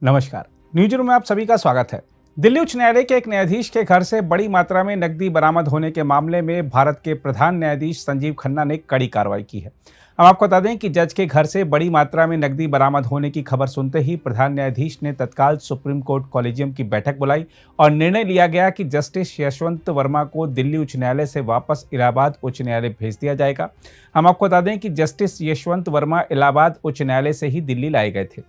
नमस्कार। News room में आप सभी का स्वागत है। दिल्ली उच्च न्यायालय के एक न्यायाधीश के घर से बड़ी मात्रा में नकदी बरामद होने के मामले में भारत के प्रधान न्यायाधीश संजीव खन्ना ने कड़ी कार्रवाई की है। हम आपको बता दें कि जज के घर से बड़ी मात्रा में नकदी बरामद होने की खबर सुनते ही प्रधान न्यायाधीश ने तत्काल सुप्रीम कोर्ट कॉलेजियम की बैठक बुलाई और निर्णय लिया गया कि जस्टिस यशवंत वर्मा को दिल्ली उच्च न्यायालय से वापस इलाहाबाद उच्च न्यायालय भेज दिया जाएगा। हम आपको बता दें कि जस्टिस यशवंत वर्मा इलाहाबाद उच्च न्यायालय से ही दिल्ली लाए गए थे।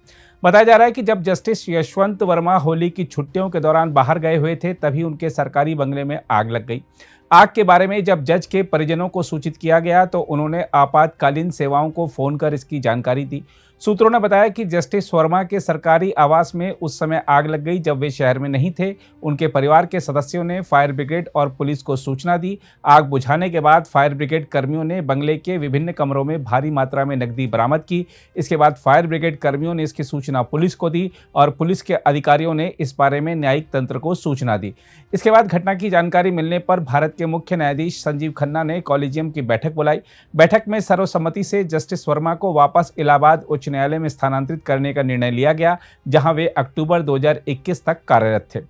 बताया जा रहा है कि जब जस्टिस यशवंत वर्मा होली की छुट्टियों के दौरान बाहर गए हुए थे, तभी उनके सरकारी बंगले में आग लग गई। आग के बारे में जब जज के परिजनों को सूचित किया गया तो उन्होंने आपातकालीन सेवाओं को फोन कर इसकी जानकारी दी। सूत्रों ने बताया कि जस्टिस वर्मा के सरकारी आवास में उस समय आग लग गई जब वे शहर में नहीं थे। उनके परिवार के सदस्यों ने फायर ब्रिगेड और पुलिस को सूचना दी। आग बुझाने के बाद फायर ब्रिगेड कर्मियों ने बंगले के विभिन्न कमरों में भारी मात्रा में नकदी बरामद की। इसके बाद फायर ब्रिगेड कर्मियों ने इसकी सूचना पुलिस को दी और पुलिस के अधिकारियों ने इस बारे में न्यायिक तंत्र को सूचना दी। इसके बाद घटना की जानकारी मिलने पर भारत के मुख्य न्यायाधीश संजीव खन्ना ने कॉलेजियम की बैठक बुलाई। बैठक में सर्वसम्मति से जस्टिस वर्मा को वापस इलाहाबाद उच्च न्यायालय में स्थानांतरित करने का निर्णय लिया गया, जहां वे अक्टूबर 2021 तक कार्यरत थे।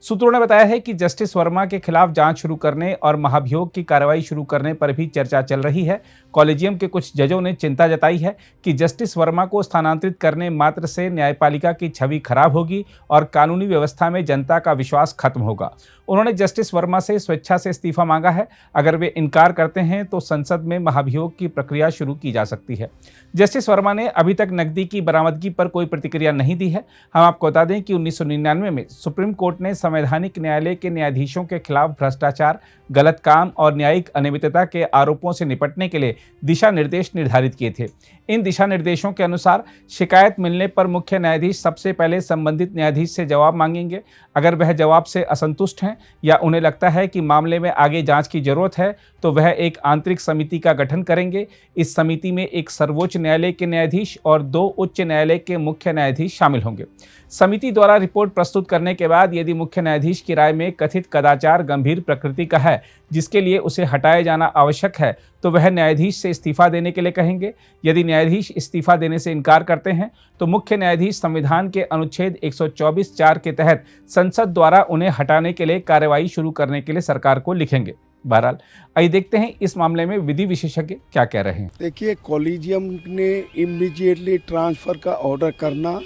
सूत्रों ने बताया है कि जस्टिस वर्मा के खिलाफ जांच शुरू करने और महाभियोग की कार्रवाई शुरू करने पर भी चर्चा चल रही है। कॉलेजियम के कुछ जजों ने चिंता जताई है कि जस्टिस वर्मा को स्थानांतरित करने मात्र से न्यायपालिका की छवि खराब होगी और कानूनी व्यवस्था में जनता का विश्वास खत्म होगा। उन्होंने जस्टिस वर्मा से स्वेच्छा से इस्तीफा मांगा है। अगर वे इनकार करते हैं तो संसद में महाभियोग की प्रक्रिया शुरू की जा सकती है। जस्टिस वर्मा ने अभी तक नकदी की बरामदगी पर कोई प्रतिक्रिया नहीं दी है। हम आपको बता दें कि 1999 में सुप्रीम कोर्ट ने संवैधानिक न्यायालय के न्यायाधीशों के खिलाफ भ्रष्टाचार, गलत काम और न्यायिक अनियमितता के आरोपों से निपटने के लिए दिशा निर्देश निर्धारित किए थे। इन दिशा निर्देशों के अनुसार शिकायत मिलने पर मुख्य न्यायाधीश सबसे पहले संबंधित न्यायाधीश से जवाब मांगेंगे। अगर वह जवाब से असंतुष्ट हैं या उन्हें लगता है कि मामले में आगे जांच की जरूरत है तो वह एक आंतरिक समिति का गठन करेंगे। इस समिति में एक सर्वोच्च न्यायालय के न्यायाधीश और 2 उच्च न्यायालय के मुख्य न्यायाधीश शामिल होंगे। समिति द्वारा रिपोर्ट प्रस्तुत करने के बाद यदि मुख्य न्यायाधीश की राय में कथित कदाचार गंभीर प्रकृति का है जिसके लिए उसे हटाया जाना आवश्यक है तो वह न्यायाधीश से इस्तीफा देने के लिए कहेंगे। यदि न्यायाधीश इस्तीफा देने से इनकार करते हैं तो मुख्य न्यायाधीश संविधान के अनुच्छेद 124(4) के तहत संसद द्वारा उन्हें हटाने के लिए कार्रवाई शुरू करने के लिए सरकार को लिखेंगे। बहरहाल आइए देखते हैं इस मामले में विधि विशेषज्ञ क्या कह रहे हैं। देखिए, कॉलेजियम ने इमीडिएटली ट्रांसफ़र का ऑर्डर करना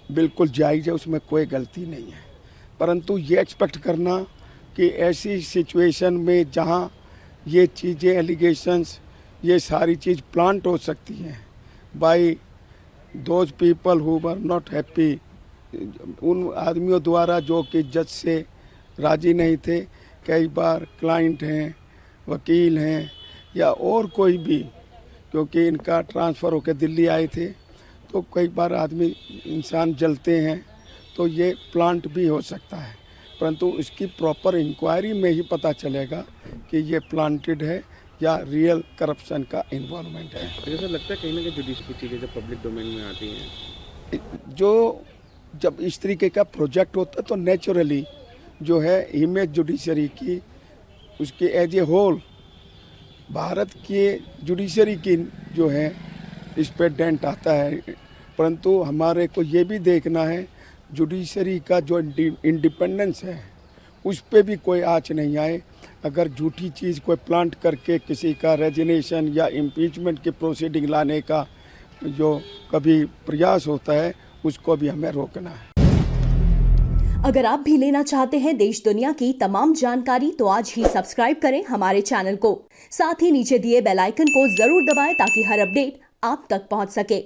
बिल्कुल जायज़ है, उसमें कोई गलती नहीं है। परंतु ये एक्सपेक्ट करना कि ऐसी सिचुएशन में जहां ये चीज़ें एलिगेशंस ये सारी चीज़ प्लांट हो सकती हैं by those people who were not happy, उन आदमियों द्वारा जो कि जज से राज़ी नहीं थे। कई बार क्लाइंट हैं, वकील हैं या और कोई भी, क्योंकि इनका ट्रांसफ़र होकर दिल्ली आए थे तो कई बार आदमी इंसान जलते हैं, तो ये प्लांट भी हो सकता है। परंतु इसकी प्रॉपर इंक्वायरी में ही पता चलेगा कि ये प्लांटेड है या रियल करप्शन का इन्वॉल्वमेंट है। ऐसा लगता है कहीं ना कहीं जुडिशरी की चीज़ें जब पब्लिक डोमेन में आती हैं, जो जब इस तरीके का प्रोजेक्ट होता है तो नेचुरली जो है इमेज जुडिशरी की, उसके एज ए होल भारत के जुडिशरी की जो है इस पर डेंट आता है। परंतु हमारे को ये भी देखना है जुडिशरी का जो इंडिपेंडेंस है उस पर भी कोई आँच नहीं आए। अगर झूठी चीज़ कोई प्लांट करके किसी का रेजिग्नेशन या इम्पीचमेंट की प्रोसीडिंग लाने का जो कभी प्रयास होता है उसको भी हमें रोकना है। अगर आप भी लेना चाहते हैं देश दुनिया की तमाम जानकारी तो आज ही सब्सक्राइब करें हमारे चैनल को। साथ ही नीचे दिए बेल आइकन को जरूर दबाएं ताकि हर अपडेट आप तक पहुंच सके।